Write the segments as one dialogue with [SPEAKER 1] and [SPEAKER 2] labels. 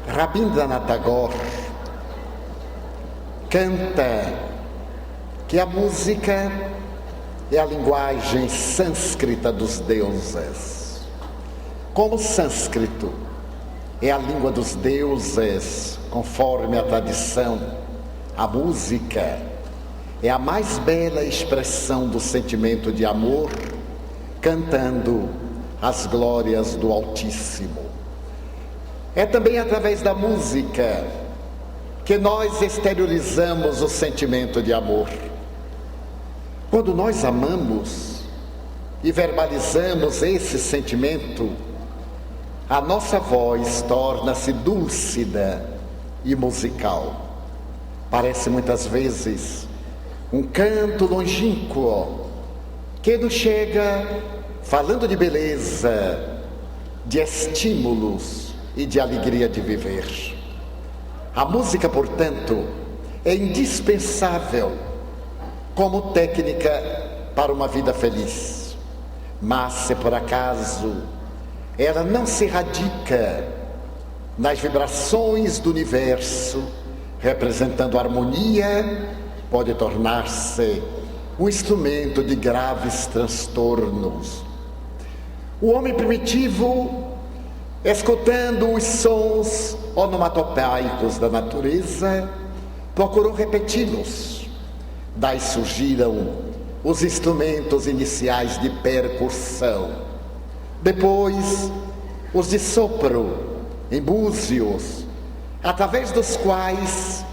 [SPEAKER 1] Rabindranath Tagore canta que a música é a linguagem sânscrita dos deuses. Como o sânscrito é a língua dos deuses, conforme a tradição, a música é a mais bela expressão do sentimento de amor, cantando as glórias do Altíssimo. É também através da música que nós exteriorizamos o sentimento de amor. Quando nós amamos e verbalizamos esse sentimento, a nossa voz torna-se dúlcida e musical. Parece muitas vezes um canto longínquo que nos chega falando de beleza, de estímulos e de alegria de viver. A música, portanto, é indispensável como técnica para uma vida feliz. Mas, se por acaso ela não se radica nas vibrações do universo, representando harmonia, pode tornar-se um instrumento de graves transtornos. O homem primitivo, escutando os sons onomatopeicos da natureza, procurou repeti-los. Daí surgiram os instrumentos iniciais de percussão. Depois, os de sopro, em búzios, através dos quais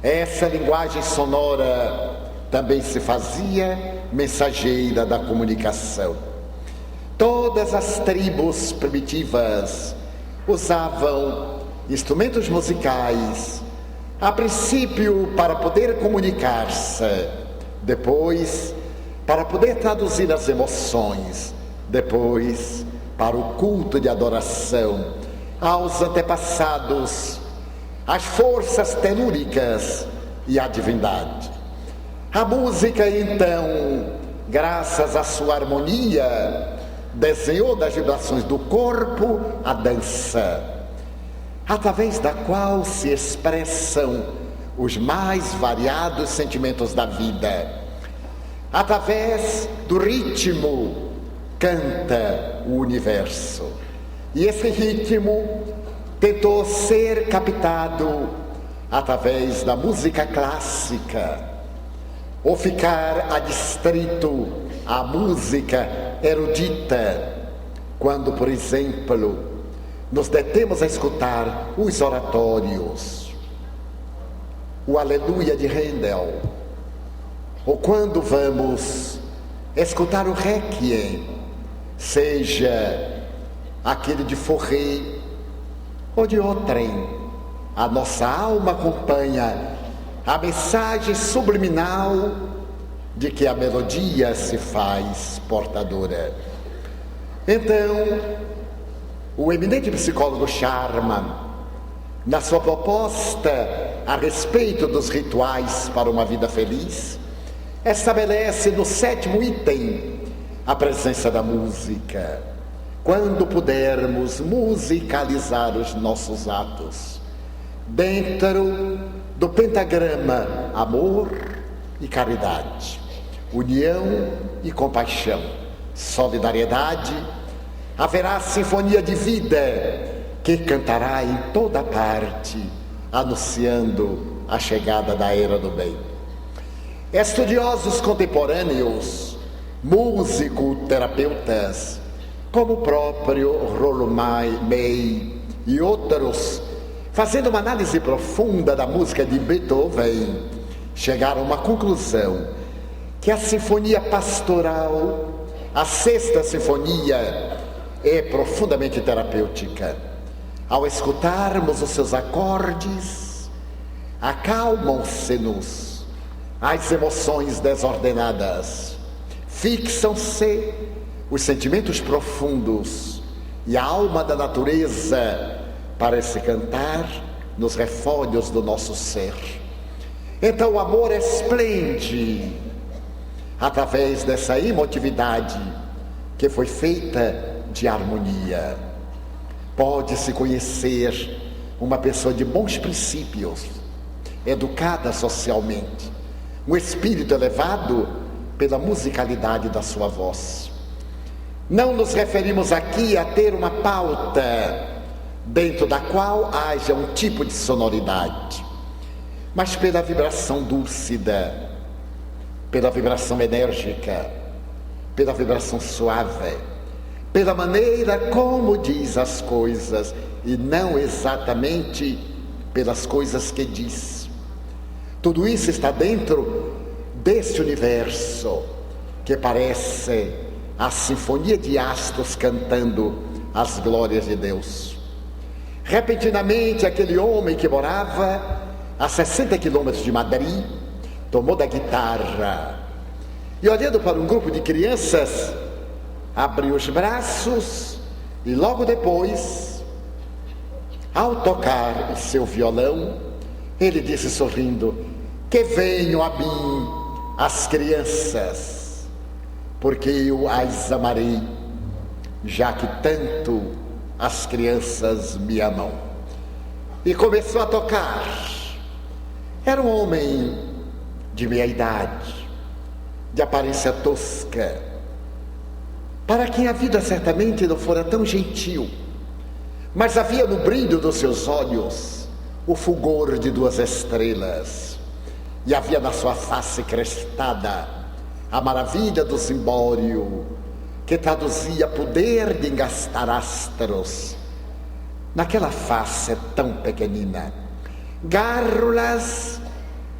[SPEAKER 1] essa linguagem sonora também se fazia mensageira da comunicação. Todas as tribos primitivas usavam instrumentos musicais, a princípio para poder comunicar-se, depois para poder traduzir as emoções, depois para o culto de adoração aos antepassados, às forças telúricas e à divindade. A música, então, graças à sua harmonia, desenhou das vibrações do corpo a dança, através da qual se expressam os mais variados sentimentos da vida. Através do ritmo canta o universo. E esse ritmo tentou ser captado através da música clássica, ou ficar adstrito à música erudita, quando, por exemplo, nos detemos a escutar os oratórios, o Aleluia de Handel, ou quando vamos escutar o Requiem, seja aquele de Fauré ou de outrem, a nossa alma acompanha a mensagem subliminal de que a melodia se faz portadora. Então, o eminente psicólogo Charman, na sua proposta a respeito dos rituais para uma vida feliz, estabelece no 7º item a presença da música. Quando pudermos musicalizar os nossos atos dentro do pentagrama amor e caridade, união e compaixão, solidariedade, haverá sinfonia de vida que cantará em toda parte, anunciando a chegada da era do bem. Estudiosos contemporâneos, músico-terapeutas, como o próprio Rollo May e outros, fazendo uma análise profunda da música de Beethoven, chegaram a uma conclusão, que a sinfonia pastoral, a 6ª sinfonia, é profundamente terapêutica. Ao escutarmos os seus acordes, acalmam-se-nos as emoções desordenadas, fixam-se os sentimentos profundos e a alma da natureza parece cantar nos refólhos do nosso ser. Então o amor esplende através dessa emotividade que foi feita de harmonia. Pode-se conhecer uma pessoa de bons princípios, educada socialmente, um espírito elevado pela musicalidade da sua voz. Não nos referimos aqui a ter uma pauta dentro da qual haja um tipo de sonoridade, mas pela vibração dúlcida, pela vibração enérgica, pela vibração suave, pela maneira como diz as coisas e não exatamente pelas coisas que diz. Tudo isso está dentro desse universo que parece a sinfonia de astros cantando as glórias de Deus. Repentinamente, aquele homem que morava a 60 quilômetros de Madrid tomou da guitarra e, olhando para um grupo de crianças, abriu os braços e logo depois, ao tocar o seu violão, ele disse sorrindo: que venham a mim as crianças, porque eu as amarei, já que tanto as crianças me amam. E começou a tocar. Era um homem de meia idade, de aparência tosca, para quem a vida certamente não fora tão gentil, mas havia no brilho dos seus olhos o fulgor de 2 estrelas, e havia na sua face crestada a maravilha do cimbório, que traduzia poder de engastar astros naquela face tão pequenina. Gárrulas,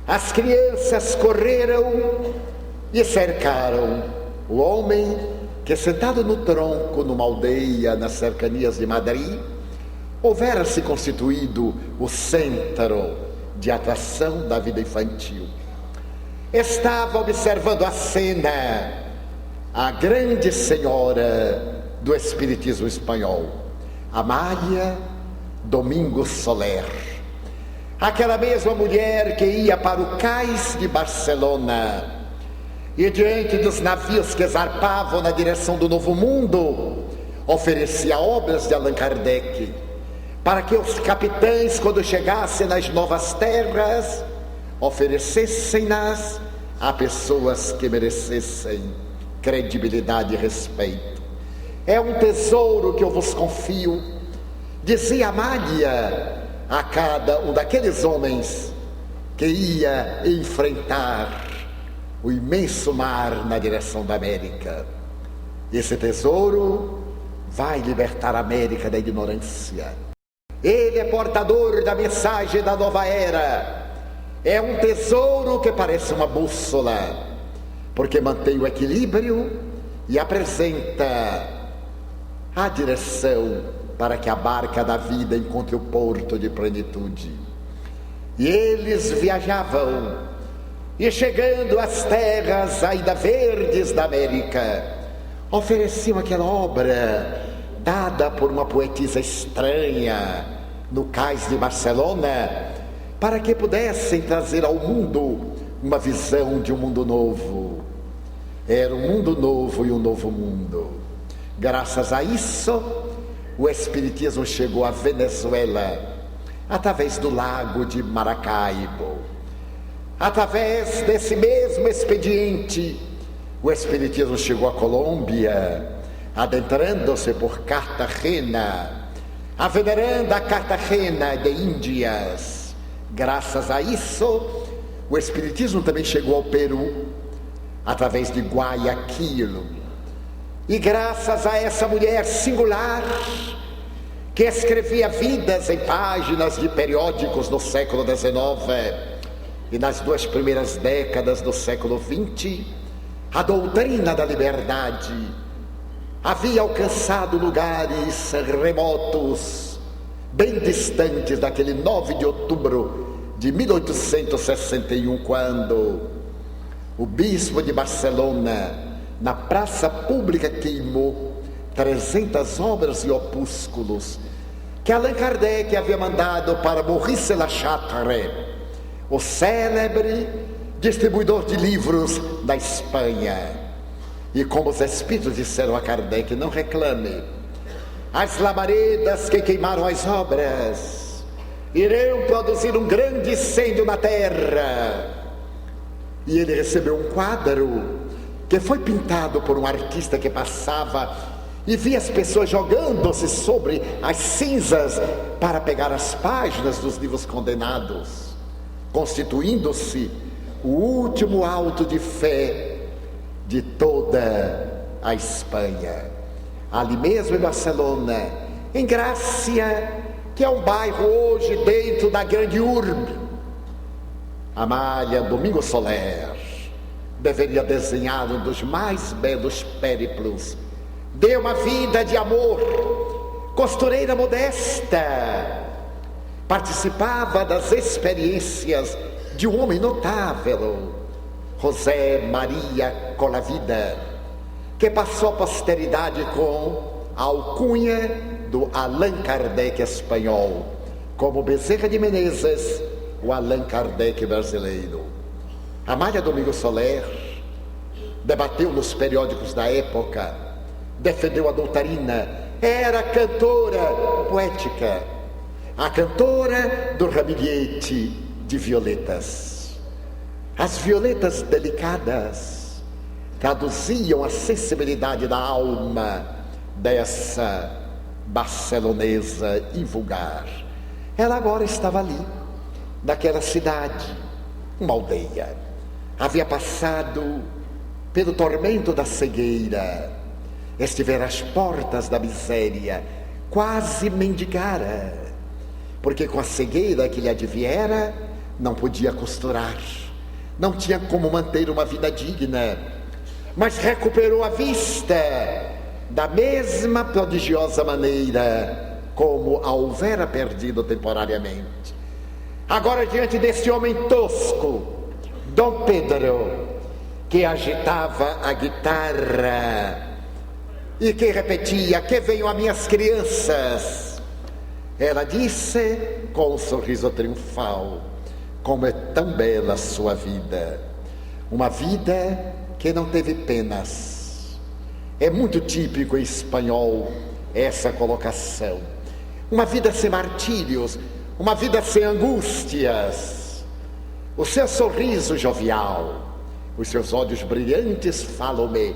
[SPEAKER 1] as crianças correram e cercaram o homem que, sentado no tronco numa aldeia nas cercanias de Madrid, houvera se constituído o centro de atração da vida infantil. Estava observando a cena a grande senhora do espiritismo espanhol, Amália Domingo Soler, aquela mesma mulher que ia para o cais de Barcelona e, diante dos navios que zarpavam na direção do Novo Mundo, oferecia obras de Allan Kardec, para que os capitães, quando chegassem nas novas terras, oferecessem-nas a pessoas que merecessem credibilidade e respeito. É um tesouro que eu vos confio, dizia Amália a cada um daqueles homens que ia enfrentar o imenso mar na direção da América. Esse tesouro vai libertar a América da ignorância. Ele é portador da mensagem da nova era. É um tesouro que parece uma bússola, porque mantém o equilíbrio e apresenta a direção para que a barca da vida encontre o porto de plenitude. E eles viajavam, e chegando às terras ainda verdes da América, ofereciam aquela obra dada por uma poetisa estranha no cais de Barcelona, para que pudessem trazer ao mundo uma visão de um mundo novo. Era um mundo novo e um novo mundo. Graças a isso, o espiritismo chegou à Venezuela através do lago de Maracaibo. Através desse mesmo expediente, o espiritismo chegou à Colômbia, adentrando-se por Cartagena, a veneranda Cartagena de Índias. Graças a isso, o espiritismo também chegou ao Peru, através de Guayaquil. E graças a essa mulher singular, que escrevia vidas em páginas de periódicos no século XIX e nas 2 primeiras décadas do século XX, a doutrina da liberdade havia alcançado lugares remotos, bem distantes daquele 9 de outubro de 1861, quando o bispo de Barcelona, na praça pública, queimou 300 obras e opúsculos que Allan Kardec havia mandado para Maurice Lachatre, o célebre distribuidor de livros da Espanha. E como os espíritos disseram a Kardec: não reclame, as labaredas que queimaram as obras irão produzir um grande incêndio na terra. E ele recebeu um quadro que foi pintado por um artista que passava e via as pessoas jogando-se sobre as cinzas para pegar as páginas dos livros condenados, constituindo-se o último auto de fé de toda a Espanha. Ali mesmo em Barcelona, em Grácia, que é um bairro hoje dentro da grande urbe, Amália Domingo Soler deveria desenhar um dos mais belos périplos. Deu uma vida de amor, costureira modesta, participava das experiências de um homem notável, José Maria Colavida, que passou a posteridade com a alcunha do Allan Kardec espanhol, como Bezerra de Menezes, o Allan Kardec brasileiro. Amália Domingo Soler debateu nos periódicos da época, defendeu a doutrina, era cantora poética, a cantora do ramilhete de violetas. As violetas delicadas traduziam a sensibilidade da alma dessa barcelonesa invulgar. Ela agora estava ali, naquela cidade, uma aldeia. Havia passado pelo tormento da cegueira, estivera às portas da miséria, quase mendigara, porque com a cegueira que lhe adviera, não podia costurar, não tinha como manter uma vida digna, mas recuperou a vista da mesma prodigiosa maneira como a houvera perdido temporariamente. Agora, diante desse homem tosco, Dom Pedro, que agitava a guitarra e que repetia: que venham as minhas crianças, ela disse com um sorriso triunfal: como é tão bela a sua vida, uma vida que não teve penas. É muito típico em espanhol essa colocação. Uma vida sem martírios, uma vida sem angústias. O seu sorriso jovial, os seus olhos brilhantes falam-me.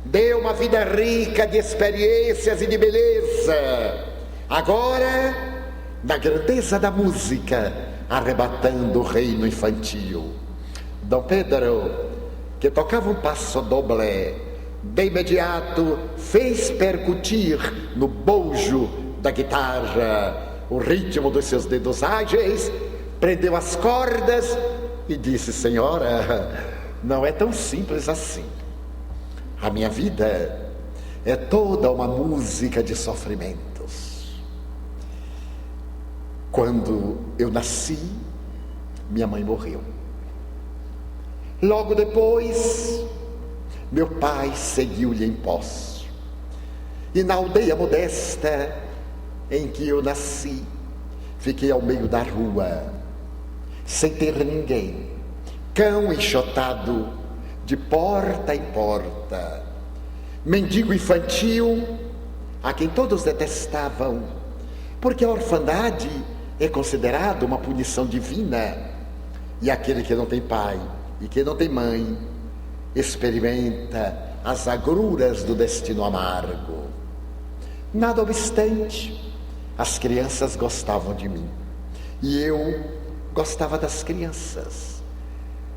[SPEAKER 1] Deu uma vida rica de experiências e de beleza. Agora, na grandeza da música, arrebatando o reino infantil. Dom Pedro, que tocava um passo doble, de imediato fez percutir no bojo da guitarra o ritmo dos seus dedos ágeis, prendeu as cordas e disse: senhora, não é tão simples assim. A minha vida é toda uma música de sofrimentos. Quando eu nasci, minha mãe morreu. Logo depois, meu pai seguiu-lhe em posse. E na aldeia modesta em que eu nasci, fiquei ao meio da rua, sem ter ninguém, cão enxotado de porta em porta, mendigo infantil a quem todos detestavam, porque a orfandade é considerada uma punição divina, e aquele que não tem pai e que não tem mãe experimenta as agruras do destino amargo. Nada obstante, as crianças gostavam de mim e eu gostava das crianças.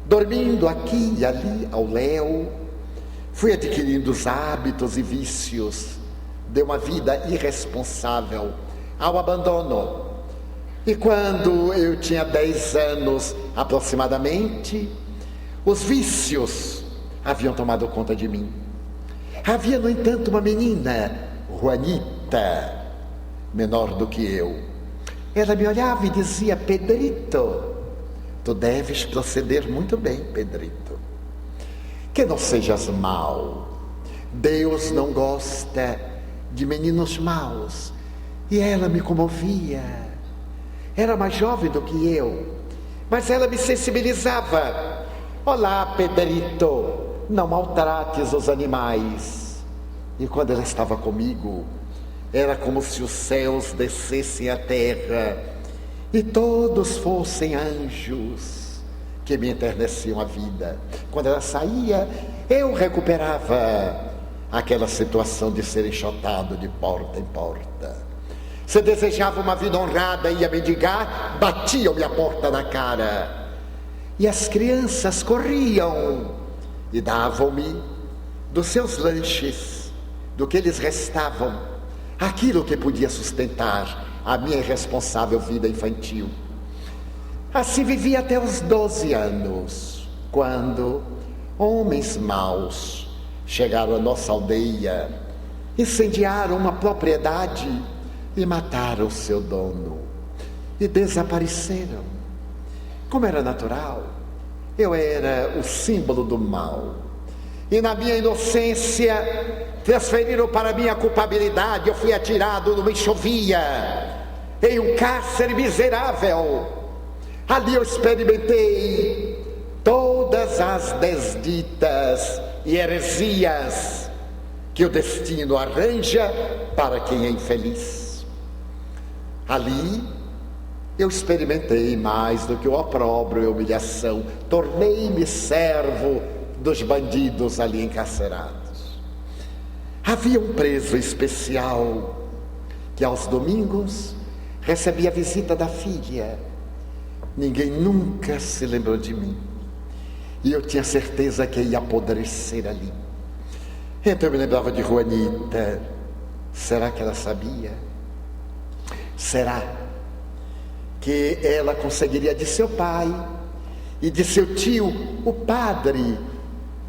[SPEAKER 1] Dormindo aqui e ali ao léu, fui adquirindo os hábitos e vícios de uma vida irresponsável ao abandono. E quando eu tinha 10 anos aproximadamente, os vícios haviam tomado conta de mim. Havia, no entanto, uma menina, Juanita, menor do que eu. Ela me olhava e dizia: Pedrito, tu deves proceder muito bem, Pedrito. Que não sejas mau. Deus não gosta de meninos maus. E ela me comovia. Era mais jovem do que eu, mas ela me sensibilizava. Olá, Pedrito, não maltrates os animais. E quando ela estava comigo, era como se os céus descessem à terra e todos fossem anjos que me enterneciam a vida. Quando ela saía, eu recuperava aquela situação de ser enxotado de porta em porta. Se desejava uma vida honrada e ia mendigar, batiam-me a porta na cara. E as crianças corriam e davam-me dos seus lanches, do que eles restavam, aquilo que podia sustentar a minha irresponsável vida infantil. Assim vivi até os 12 anos, quando homens maus chegaram à nossa aldeia, incendiaram uma propriedade e mataram seu dono e desapareceram. Como era natural, eu era o símbolo do mal, e na minha inocência transferiram para minha culpabilidade. Eu fui atirado numa enxovia, em um cárcere miserável. Ali eu experimentei todas as desditas e heresias que o destino arranja para quem é infeliz. Ali eu experimentei mais do que o opróbrio e a humilhação. Tornei-me servo dos bandidos ali encarcerados. Havia um preso especial que aos domingos recebia a visita da filha. Ninguém nunca se lembrou de mim, e eu tinha certeza que ia apodrecer ali. Então eu me lembrava de Juanita. Será que ela sabia? Será que ela conseguiria de seu pai e de seu tio, o padre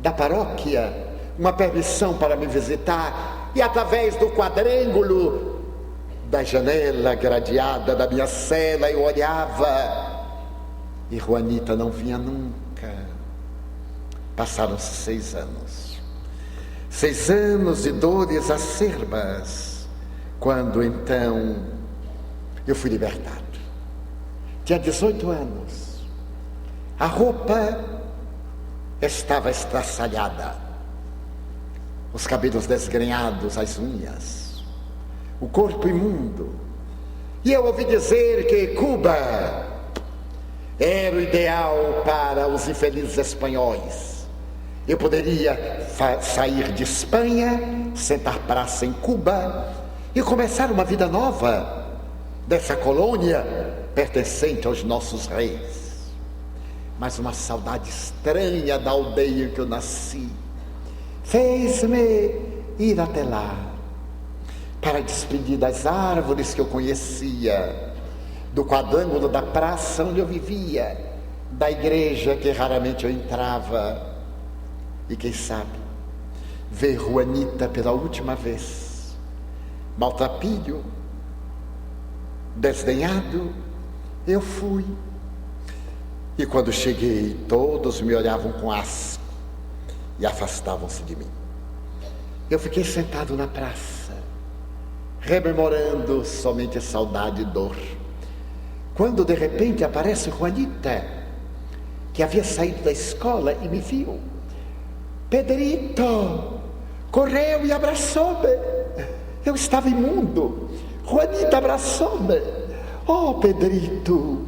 [SPEAKER 1] da paróquia, uma permissão para me visitar? E através do quadrângulo da janela gradeada da minha cela eu olhava, e Juanita não vinha nunca. Passaram-se 6 anos. 6 anos de dores acerbas, quando então eu fui libertado. Tinha 18 anos. A roupa estava estraçalhada, os cabelos desgrenhados, as unhas, o corpo imundo. E eu ouvi dizer que Cuba era o ideal para os infelizes espanhóis. Eu poderia sair de Espanha, sentar praça em Cuba e começar uma vida nova dessa colônia pertencente aos nossos reis. Mas uma saudade estranha da aldeia em que eu nasci fez-me ir até lá, para despedir das árvores que eu conhecia, do quadrângulo da praça onde eu vivia, da igreja que raramente eu entrava, e quem sabe, ver Juanita pela última vez. Maltrapilho, desdenhado, eu fui. E quando cheguei, todos me olhavam com asco e afastavam-se de mim. Eu fiquei sentado na praça, rememorando somente saudade e dor, quando de repente aparece Juanita, que havia saído da escola e me viu. Pedrito correu e abraçou-me. Eu estava imundo. Juanita abraçou-me. Oh, Pedrito,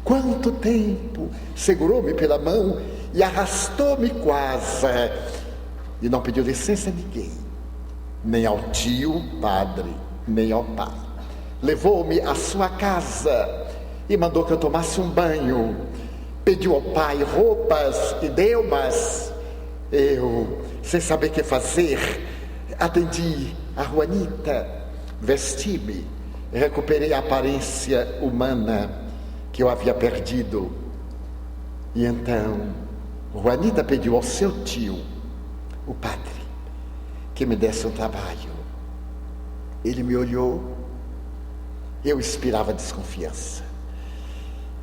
[SPEAKER 1] quanto tempo! Segurou-me pela mão e arrastou-me quase. E não pediu licença a ninguém, nem ao tio, padre, nem ao pai. Levou-me à sua casa e mandou que eu tomasse um banho. Pediu ao pai roupas e deu-mas. Eu, sem saber o que fazer, atendi a Juanita, vesti-me, recuperei a aparência humana que eu havia perdido. E então Juanita pediu ao seu tio, o padre, que me desse um trabalho. Ele me olhou, eu inspirava desconfiança.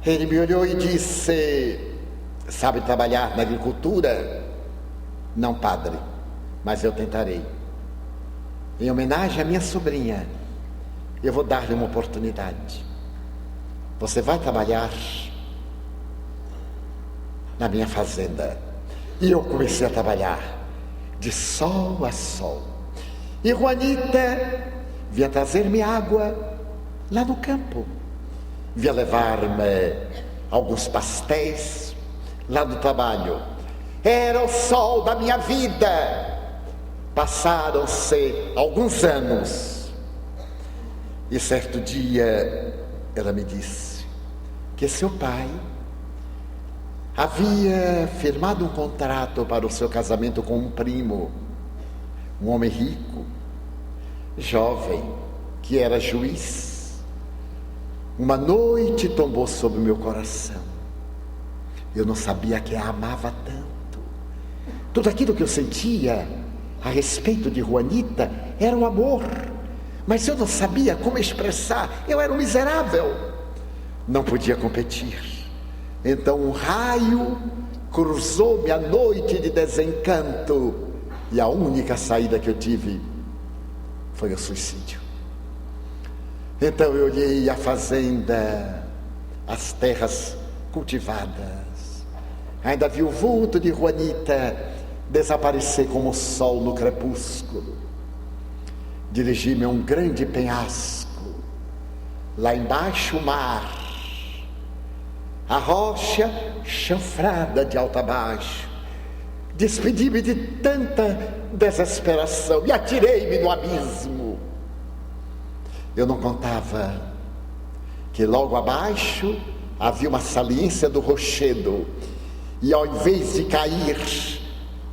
[SPEAKER 1] Ele me olhou e disse: sabe trabalhar na agricultura? Não, padre, mas eu tentarei. Em homenagem à minha sobrinha, eu vou dar-lhe uma oportunidade. Você vai trabalhar na minha fazenda. E eu comecei a trabalhar de sol a sol. E Juanita vinha trazer-me água lá no campo. vinha levar-me alguns pastéis lá do trabalho. Era o sol da minha vida. Passaram-se alguns anos. E certo dia ela me disse que seu pai havia firmado um contrato para o seu casamento com um primo, um homem rico, jovem, que era juiz. Uma noite tombou sobre o meu coração. Eu não sabia que a amava tanto. Tudo aquilo que eu sentia a respeito de Juanita era o amor, mas eu não sabia como expressar. Eu era um miserável, não podia competir. Então um raio cruzou-me a noite de desencanto, e a única saída que eu tive foi o suicídio. Então eu olhei a fazenda, as terras cultivadas, ainda vi o vulto de Juanita desaparecer como o sol no crepúsculo. Dirigi-me a um grande penhasco, lá embaixo o mar, a rocha chanfrada de alto a baixo. Despedi-me de tanta desesperação e atirei-me no abismo. Eu não contava que logo abaixo havia uma saliência do rochedo, e ao invés de cair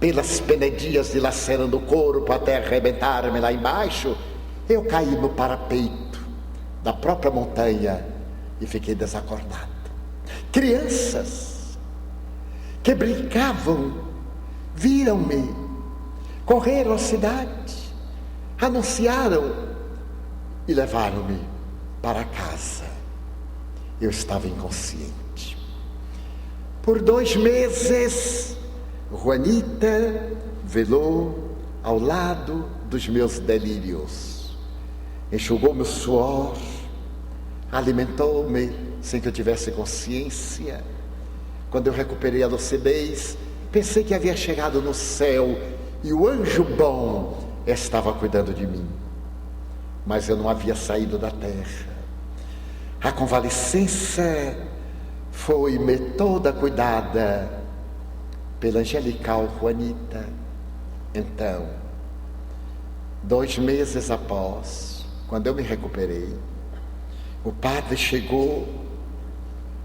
[SPEAKER 1] pelas penedias dilacerando o corpo até arrebentar-me lá embaixo, eu caí no parapeito da própria montanha e fiquei desacordado. Crianças que brincavam viram-me, correram à cidade, anunciaram e levaram-me para casa. Eu estava inconsciente. Por 2 meses, Juanita velou ao lado dos meus delírios, enxugou meu suor, alimentou-me sem que eu tivesse consciência. Quando eu recuperei a lucidez, pensei que havia chegado no céu e o anjo bom estava cuidando de mim. Mas eu não havia saído da terra. A convalescença foi-me toda cuidada pela angelical Juanita. Então, 2 meses após, quando eu me recuperei, o padre chegou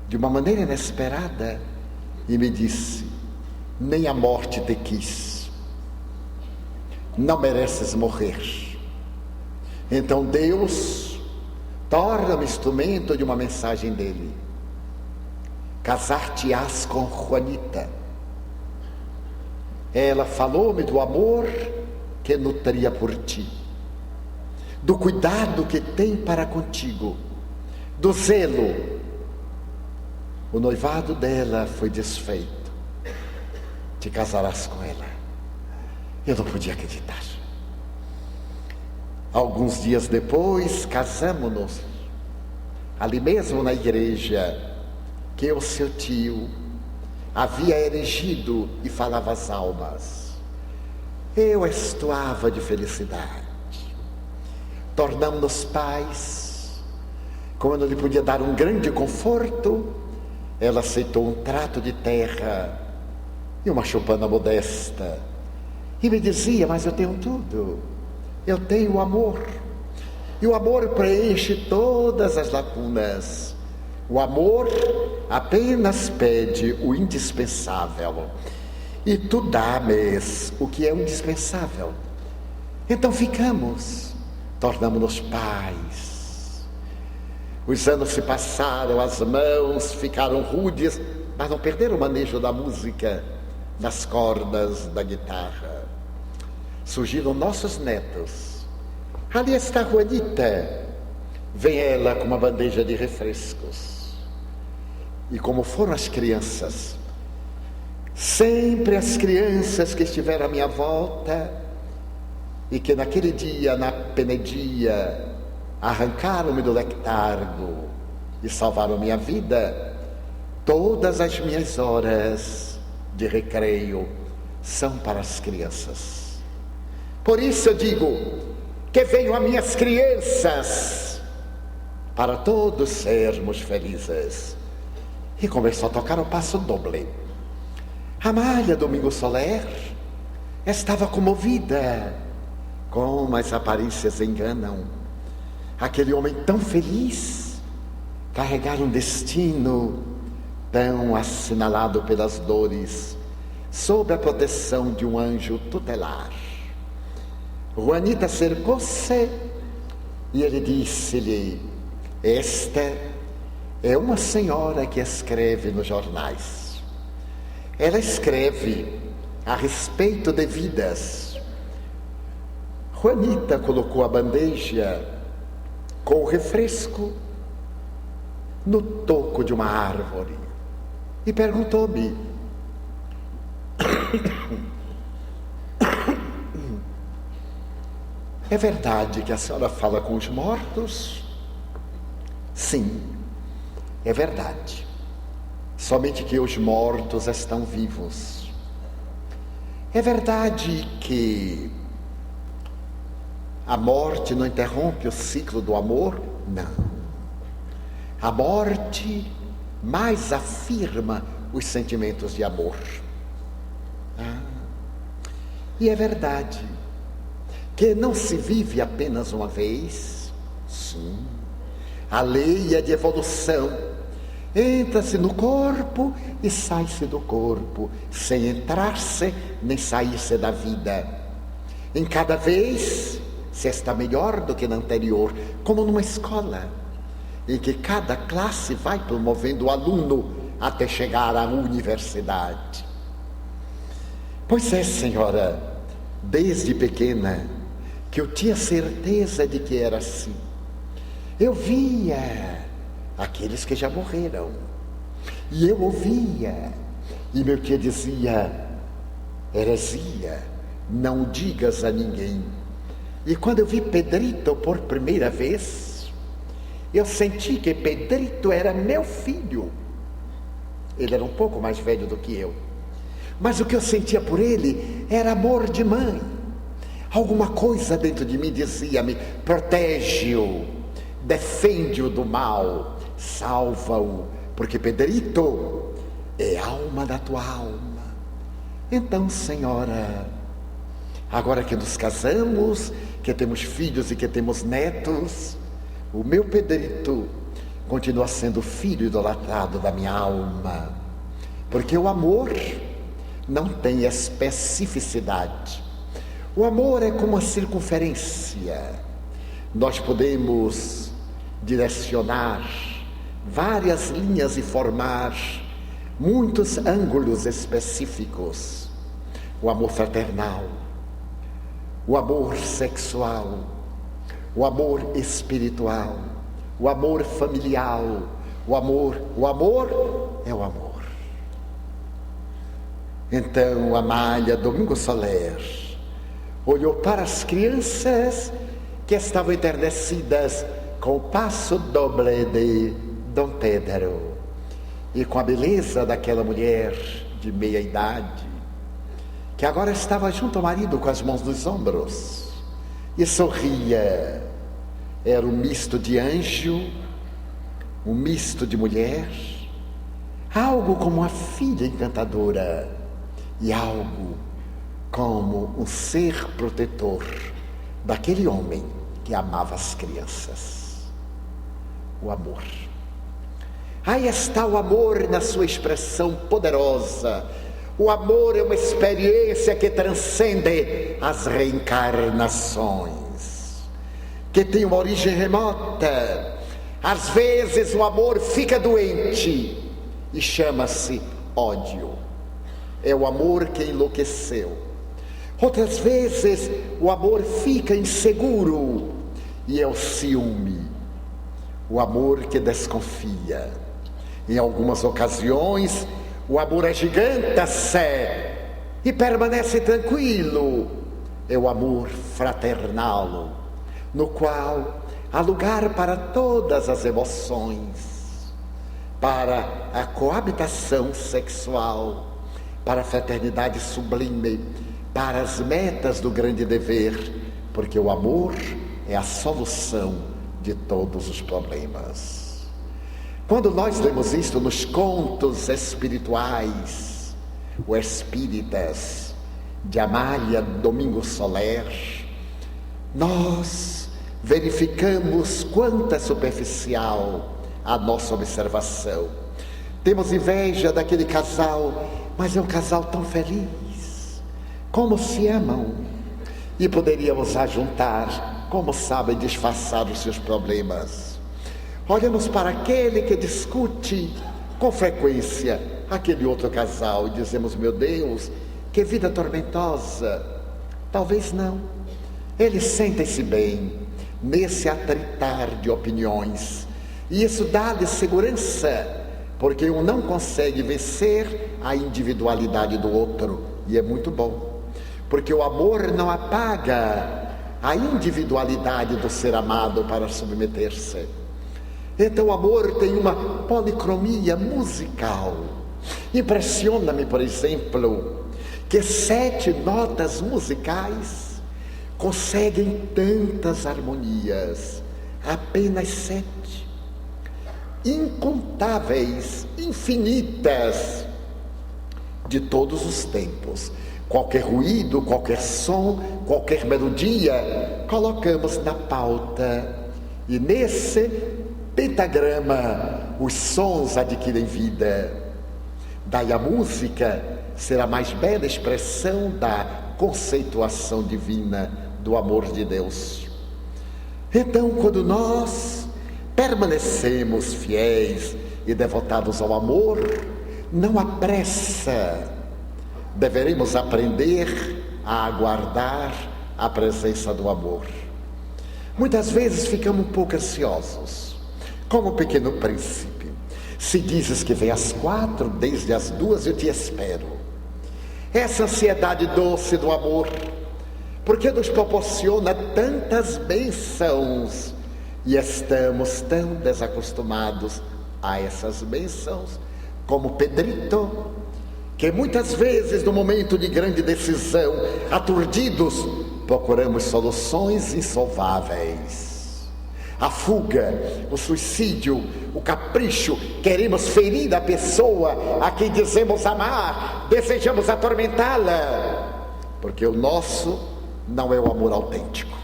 [SPEAKER 1] de uma maneira inesperada e me disse: nem a morte te quis, não mereces morrer. Então Deus torna-me instrumento de uma mensagem dele: casar-te-ás com Juanita. Ela falou-me do amor que nutria por ti, do cuidado que tem para contigo, do zelo. O noivado dela foi desfeito. Te casarás com ela. Eu não podia acreditar. Alguns dias depois, casamos-nos, ali mesmo na igreja que o seu tio havia erigido e falava às almas. Eu estuava de felicidade. Tornamos-nos pais. Como eu não lhe podia dar um grande conforto, ela aceitou um trato de terra e uma choupana modesta. E me dizia: mas eu tenho tudo. Eu tenho o amor. E o amor preenche todas as lacunas. O amor apenas pede o indispensável. E tu dá-me o que é o indispensável. Então ficamos, tornamos-nos pais. Os anos se passaram, as mãos ficaram rudes, mas não perderam o manejo da música, das cordas da guitarra. Surgiram nossos netos. Ali está Juanita. Vem ela com uma bandeja de refrescos. E como foram as crianças, sempre as crianças que estiveram à minha volta e que naquele dia, na penedia, arrancaram-me do letargo e salvaram minha vida, todas as minhas horas de recreio são para as crianças. Por isso eu digo que venham as minhas crianças para todos sermos felizes. E começou a tocar o passo doble. Amália Domingo Soler estava comovida. Como as aparências enganam. Aquele homem tão feliz carregar um destino tão assinalado pelas dores, sob a proteção de um anjo tutelar. Juanita cercou-se e ele disse-lhe: esta é uma senhora que escreve nos jornais. Ela escreve a respeito de vidas. Juanita colocou a bandeja com o refresco no toco de uma árvore e perguntou-me: é verdade que a senhora fala com os mortos? Sim, é verdade. Somente que os mortos estão vivos. É verdade que a morte não interrompe o ciclo do amor? Não. A morte mais afirma os sentimentos de amor. E é verdade que não se vive apenas uma vez. Sim. A lei é de evolução. Entra-se no corpo e sai-se do corpo, sem entrar-se nem sair-se da vida. Em cada vez se está melhor do que na anterior, como numa escola, em que cada classe vai promovendo o aluno até chegar à universidade. Pois é, senhora, desde pequena, que eu tinha certeza de que era assim. Eu via aqueles que já morreram, e eu ouvia, e meu tio dizia: heresia, não digas a ninguém. E quando eu vi Pedrito por primeira vez, eu senti que Pedrito era meu filho. Ele era um pouco mais velho do que eu, mas o que eu sentia por ele era amor de mãe. Alguma coisa dentro de mim dizia-me: protege-o, defende-o do mal, salva-o, porque Pedrito é alma da tua alma. Então, senhora, agora que nos casamos, que temos filhos e que temos netos, o meu Pedrito continua sendo filho idolatrado da minha alma, porque o amor não tem especificidade. O amor é como a circunferência. Nós podemos direcionar várias linhas e formar muitos ângulos específicos. O amor fraternal, o amor sexual, o amor espiritual, o amor familiar, o amor é o amor. Então Amália Domingo Soler olhou para as crianças que estavam enternecidas com o passo doble de Dom Pedro e com a beleza daquela mulher de meia idade, que agora estava junto ao marido com as mãos nos ombros e sorria. Era um misto de anjo, um misto de mulher, algo como uma filha encantadora e algo como um ser protetor daquele homem que amava as crianças. O amor. Aí está o amor na sua expressão poderosa. O amor é uma experiência que transcende as reencarnações, que tem uma origem remota. Às vezes o amor fica doente e chama-se ódio. É o amor que enlouqueceu. Outras vezes o amor fica inseguro e é o ciúme. O amor que desconfia. Em algumas ocasiões o amor agiganta-se e permanece tranquilo. É o amor fraternal, no qual há lugar para todas as emoções, para a coabitação sexual, para a fraternidade sublime, para as metas do grande dever, porque o amor é a solução de todos os problemas. Quando nós lemos isto nos contos espirituais, o Espíritas, de Amália Domingos Soler, nós verificamos quanto é superficial a nossa observação. Temos inveja daquele casal, mas é um casal tão feliz, como se amam, e poderíamos ajuntar, como sabem disfarçar os seus problemas. Olhamos para aquele que discute com frequência aquele outro casal e dizemos: meu Deus, que vida tormentosa. Talvez não. Eles sentem-se bem nesse atritar de opiniões, e isso dá-lhes segurança, porque um não consegue vencer a individualidade do outro, e é muito bom, porque o amor não apaga a individualidade do ser amado para submeter-se. Então o amor tem uma policromia musical. Impressiona-me, por exemplo, que 7 notas musicais conseguem tantas harmonias, apenas 7. Incontáveis, infinitas, de todos os tempos. Qualquer ruído, qualquer som, qualquer melodia, colocamos na pauta, e nesse pentagrama os sons adquirem vida. Daí a música ser a mais bela expressão da conceituação divina do amor de Deus. Então, quando nós permanecemos fiéis e devotados ao amor, não há pressa. Deveremos aprender a aguardar a presença do amor. Muitas vezes ficamos um pouco ansiosos, como o Pequeno Príncipe. Se dizes que vem às 4, desde as 2 eu te espero. Essa ansiedade doce do amor, porque nos proporciona tantas bênçãos, e estamos tão desacostumados a essas bênçãos, como Pedrito, que muitas vezes no momento de grande decisão, aturdidos, procuramos soluções insolváveis. A fuga, o suicídio, o capricho, queremos ferir a pessoa a quem dizemos amar, desejamos atormentá-la, porque o nosso não é o amor autêntico.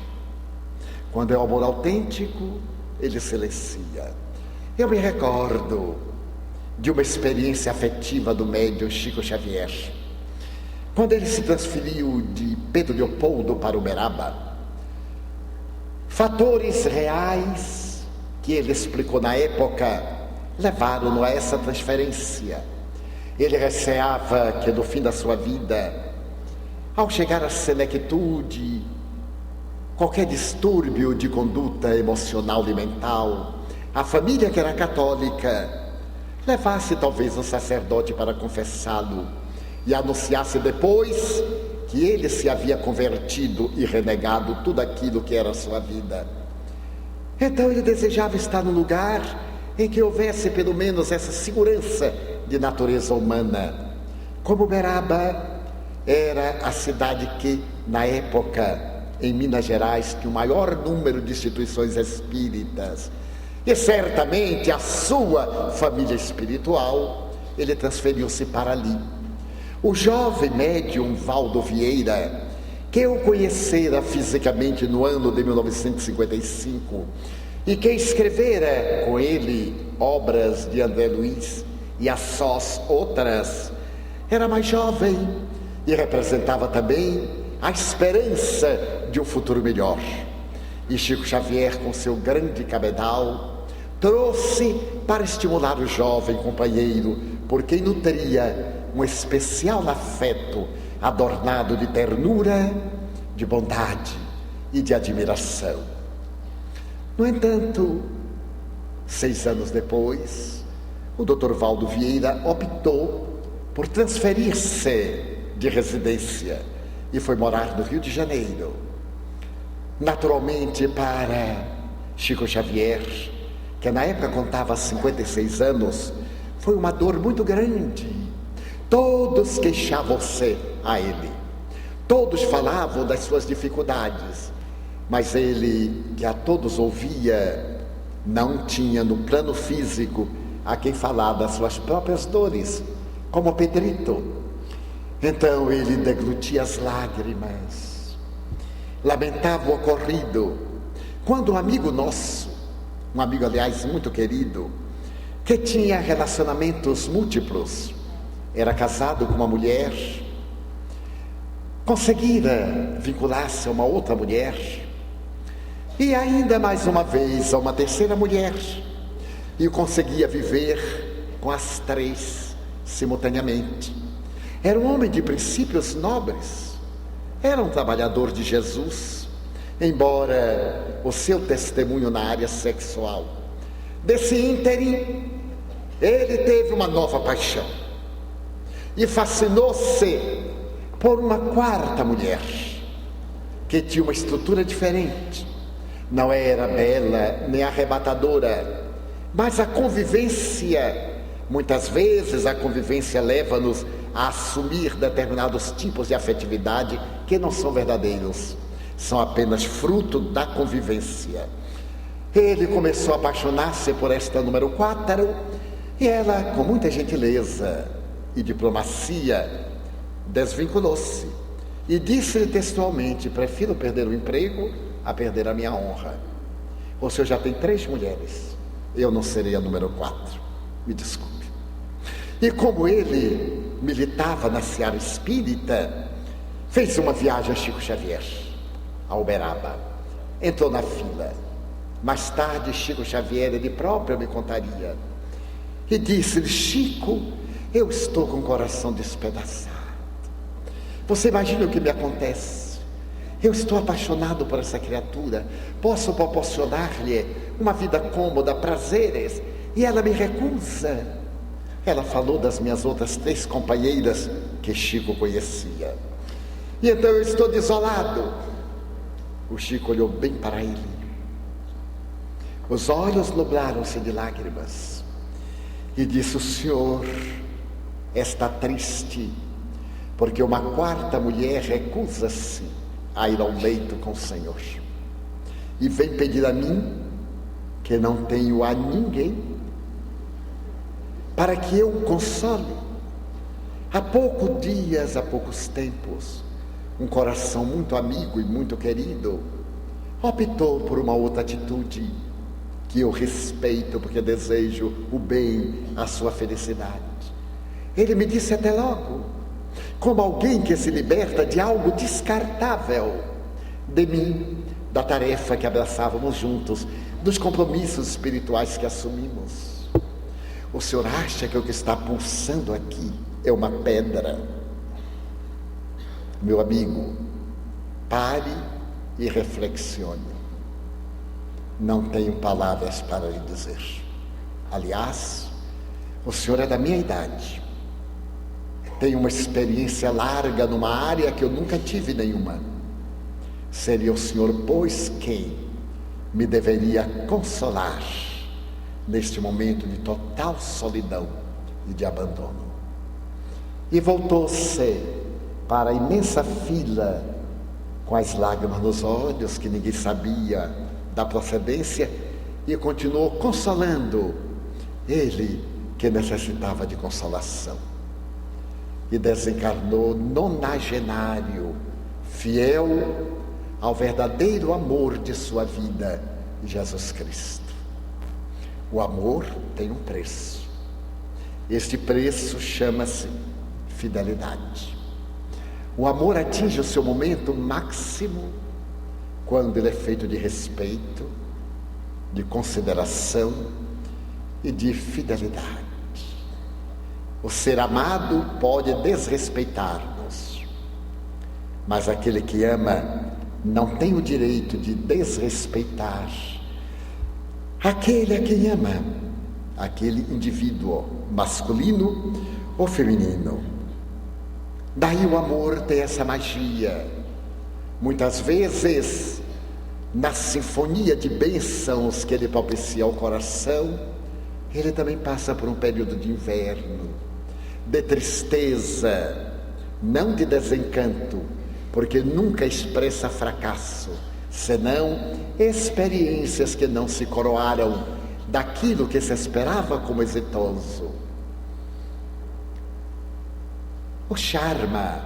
[SPEAKER 1] Quando é o amor autêntico, ele silencia. Eu me recordo de uma experiência afetiva do médium Chico Xavier, quando ele se transferiu de Pedro Leopoldo para Uberaba. Fatores reais que ele explicou na época levaram-no a essa transferência. Ele receava que no fim da sua vida, ao chegar à senectude, qualquer distúrbio de conduta emocional e mental, a família, que era católica, levasse talvez um sacerdote para confessá-lo e anunciasse depois que ele se havia convertido e renegado tudo aquilo que era a sua vida. Então ele desejava estar num lugar em que houvesse pelo menos essa segurança de natureza humana. Como Uberaba era a cidade que, na época, em Minas Gerais, tinha o maior número de instituições espíritas, e certamente a sua família espiritual, ele transferiu-se para ali. O jovem médium Valdo Vieira, que eu conhecera fisicamente no ano de 1955, e que escrevera com ele obras de André Luiz e a sós outras, era mais jovem e representava também a esperança de um futuro melhor. E Chico Xavier, com seu grande cabedal, trouxe para estimular o jovem companheiro, por quem nutria um especial afeto adornado de ternura, de bondade e de admiração. No entanto, 6 anos depois, o Dr. Valdo Vieira optou por transferir-se de residência e foi morar no Rio de Janeiro. Naturalmente, para Chico Xavier, que na época contava 56 anos, foi uma dor muito grande. Todos queixavam-se a ele, todos falavam das suas dificuldades, Mas ele, que a todos ouvia, não tinha no plano físico a quem falar das suas próprias dores, como Pedrito. Então ele deglutia as lágrimas, lamentava o ocorrido, quando um amigo nosso, um amigo aliás muito querido, que tinha relacionamentos múltiplos, era casado com uma mulher, conseguira vincular-se a uma outra mulher, e ainda mais uma vez a uma terceira mulher, e conseguia viver com as três simultaneamente. Era um homem de princípios nobres, era um trabalhador de Jesus, embora o seu testemunho na área sexual. Desse ínterim, ele teve uma nova paixão e fascinou-se por uma quarta mulher, que tinha uma estrutura diferente. Não era bela nem arrebatadora, mas a convivência, muitas vezes a convivência leva-nos a assumir determinados tipos de afetividade que não são verdadeiros, são apenas fruto da convivência. Ele começou a apaixonar-se por esta número 4 e ela, com muita gentileza e diplomacia, desvinculou-se e disse-lhe textualmente: prefiro perder o emprego a perder a minha honra. O senhor já tem 3 mulheres, eu não serei a número 4, me desculpe. E como ele militava na seara espírita, fez uma viagem a Chico Xavier, a Uberaba, entrou na fila. Mais tarde Chico Xavier, ele próprio me contaria, e disse-lhe: Chico, eu estou com o coração despedaçado. Você imagina o que me acontece? Eu estou apaixonado por essa criatura, posso proporcionar-lhe uma vida cômoda, prazeres, e ela me recusa. Ela falou das minhas outras 3 companheiras que Chico conhecia. E então eu estou desolado. O Chico olhou bem para ele. Os olhos nublaram-se de lágrimas e disse: o senhor está triste porque uma quarta mulher recusa-se a ir ao leito com o Senhor e vem pedir a mim, que não tenho a ninguém, para que eu o console. Há poucos tempos, um coração muito amigo e muito querido optou por uma outra atitude que eu respeito, porque desejo o bem, a sua felicidade. Ele me disse até logo, como alguém que se liberta de algo descartável, de mim, da tarefa que abraçávamos juntos, dos compromissos espirituais que assumimos. O senhor acha que o que está pulsando aqui é uma pedra? Meu amigo, pare e reflexione. Não tenho palavras para lhe dizer. Aliás, o senhor é da minha idade. Tem uma experiência larga numa área que eu nunca tive nenhuma. Seria o senhor, pois, quem me deveria consolar neste momento de total solidão e de abandono. E voltou-se para a imensa fila, com as lágrimas nos olhos, que ninguém sabia da procedência, e continuou consolando ele, que necessitava de consolação. E desencarnou nonagenário, fiel ao verdadeiro amor de sua vida, Jesus Cristo. O amor tem um preço. Este preço chama-se fidelidade. O amor atinge o seu momento máximo quando ele é feito de respeito, de consideração e de fidelidade. O ser amado pode desrespeitar-nos, mas aquele que ama não tem o direito de desrespeitar aquele a quem ama, aquele indivíduo, masculino ou feminino. Daí o amor tem essa magia. Muitas vezes, na sinfonia de bênçãos que ele propicia ao coração, ele também passa por um período de inverno, de tristeza, não de desencanto, porque nunca expressa fracasso, senão experiências que não se coroaram daquilo que se esperava como exitoso. O Sharma,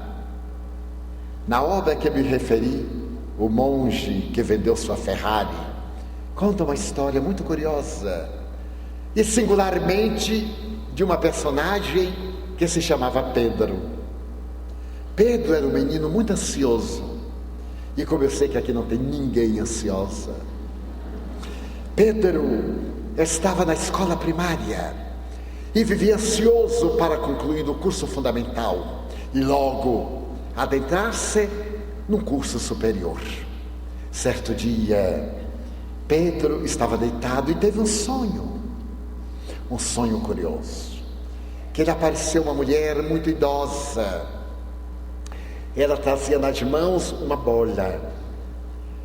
[SPEAKER 1] na obra que me referi, o monge que vendeu sua Ferrari, conta uma história muito curiosa, e singularmente de uma personagem que se chamava Pedro. Pedro era um menino muito ansioso, e como eu sei que aqui não tem ninguém ansiosa, Pedro estava na escola primária e vivia ansioso para concluir o curso fundamental e logo adentrar-se num curso superior. Certo dia, Pedro estava deitado e teve um sonho curioso, que lhe apareceu uma mulher muito idosa. Ela trazia nas mãos uma bola.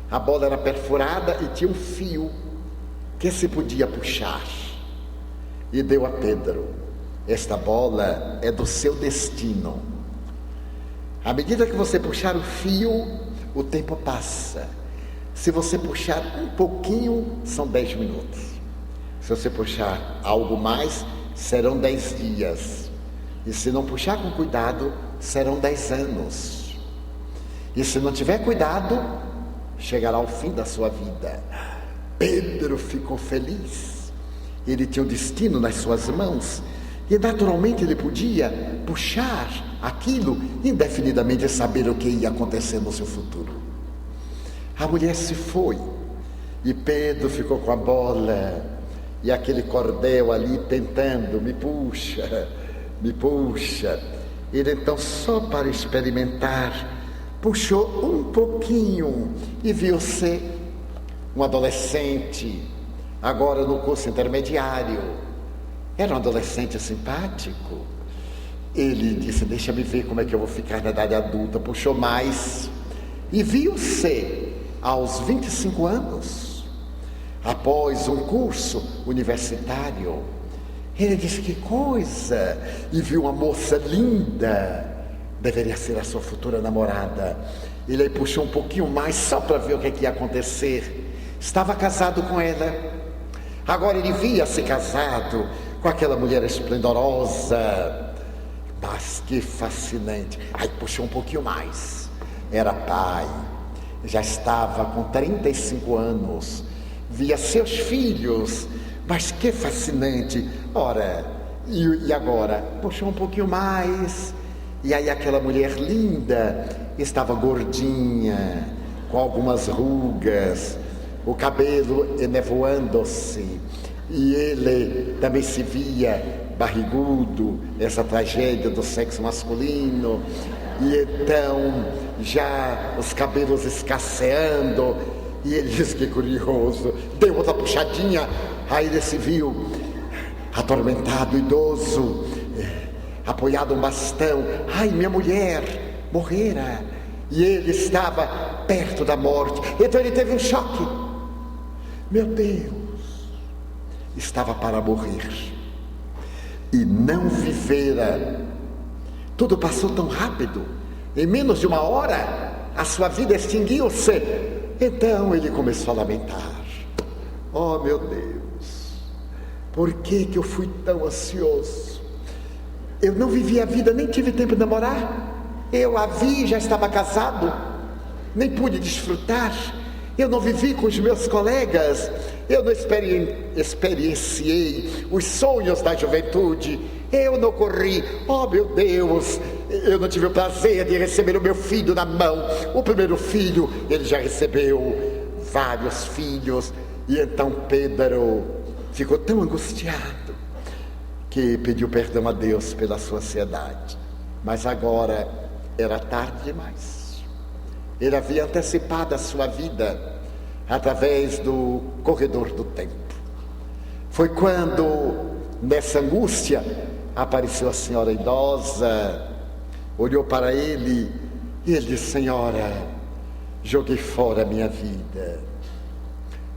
[SPEAKER 1] A bola era perfurada e tinha um fio que se podia puxar. E deu a Pedro: esta bola é do seu destino. À medida que você puxar o fio, o tempo passa. Se você puxar um pouquinho, são 10 minutos. Se você puxar algo mais, serão 10 dias. E se não puxar com cuidado, serão 10 anos. E se não tiver cuidado, chegará ao fim da sua vida. Pedro ficou feliz. Ele tinha o destino nas suas mãos. E naturalmente ele podia puxar aquilo indefinidamente e saber o que ia acontecer no seu futuro. A mulher se foi. E Pedro ficou com a bola e aquele cordel ali tentando: me puxa, me puxa. Ele então, só para experimentar, puxou um pouquinho e viu-se um adolescente, agora no curso intermediário. Era um adolescente simpático. Ele disse: deixa-me ver como é que eu vou ficar na idade adulta. Puxou mais e viu-se aos 25 anos, após um curso universitário. Ele disse: que coisa! E viu uma moça linda, deveria ser a sua futura namorada. Ele aí puxou um pouquinho mais, só para ver o que ia acontecer. Estava casado com ela. Agora ele via-se casado com aquela mulher esplendorosa, mas que fascinante. Aí puxou um pouquinho mais. Era pai, já estava com 35 anos, via seus filhos, mas que fascinante. Ora, e agora? Puxou um pouquinho mais, e aí aquela mulher linda estava gordinha, com algumas rugas, o cabelo enevoando-se, e ele também se via barrigudo, essa tragédia do sexo masculino, e então já os cabelos escasseando, e ele disse: que curioso. Deu outra puxadinha, aí ele se viu atormentado, idoso, apoiado um bastão. Ai, minha mulher morrera, e ele estava perto da morte. Então ele teve um choque. Meu Deus, estava para morrer e não vivera. Tudo passou tão rápido. Em menos de uma hora a sua vida extinguiu-se. Então ele começou a lamentar: oh meu Deus, por que eu fui tão ansioso? Eu não vivi a vida, nem tive tempo de namorar. Eu a vi, já estava casado, nem pude desfrutar. Eu não vivi com os meus colegas. Eu não experienciei os sonhos da juventude. Eu não corri. Oh meu Deus, eu não tive o prazer de receber o meu filho na mão. O primeiro filho, ele já recebeu vários filhos. E então Pedro ficou tão angustiado que pediu perdão a Deus pela sua ansiedade. Mas agora era tarde demais. Ele havia antecipado a sua vida através do corredor do tempo. Foi quando, nessa angústia, apareceu a senhora idosa, olhou para ele e ele disse: senhora, joguei fora a minha vida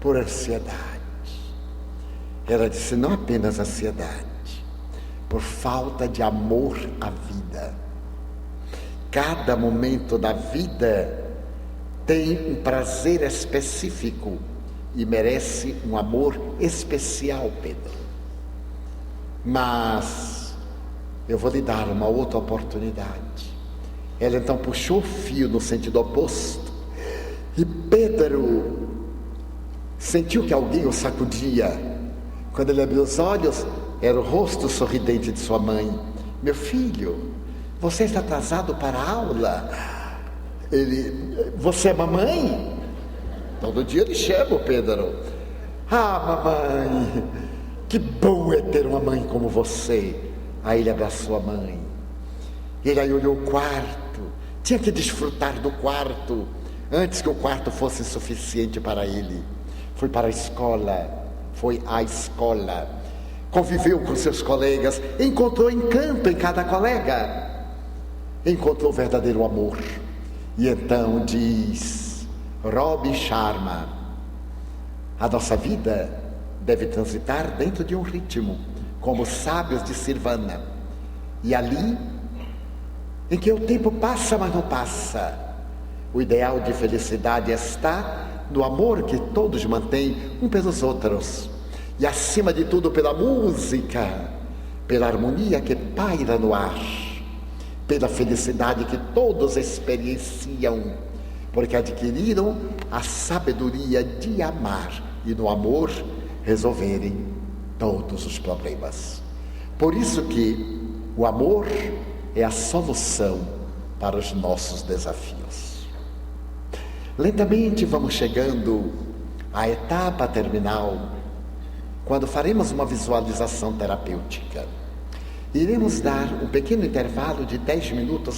[SPEAKER 1] por ansiedade. Ela disse: não apenas ansiedade, por falta de amor à vida. Cada momento da vida tem um prazer específico e merece um amor especial, Pedro. Mas eu vou lhe dar uma outra oportunidade. Ela então puxou o fio no sentido oposto e Pedro sentiu que alguém o sacudia. Quando ele abriu os olhos, era o rosto sorridente de sua mãe. Meu filho, você está atrasado para a aula? Você é mamãe? Todo dia ele chama o Pedro. Ah, mamãe, que bom é ter uma mãe como você. Aí ele abraçou a mãe. Ele aí olhou o quarto. Tinha que desfrutar do quarto antes que o quarto fosse suficiente para ele. Foi para a escola. Foi à escola. Conviveu com seus colegas. Encontrou encanto em cada colega. Encontrou verdadeiro amor. E então diz Robin Sharma: a nossa vida deve transitar dentro de um ritmo, como os sábios de Sirvana. E ali, em que o tempo passa, mas não passa, o ideal de felicidade está no amor que todos mantêm um pelos outros. E acima de tudo pela música, pela harmonia que paira no ar, pela felicidade que todos experienciam, porque adquiriram a sabedoria de amar e no amor resolverem todos os problemas. Por isso que o amor é a solução para os nossos desafios. Lentamente vamos chegando à etapa terminal, quando faremos uma visualização terapêutica. Iremos dar um pequeno intervalo de 10 minutos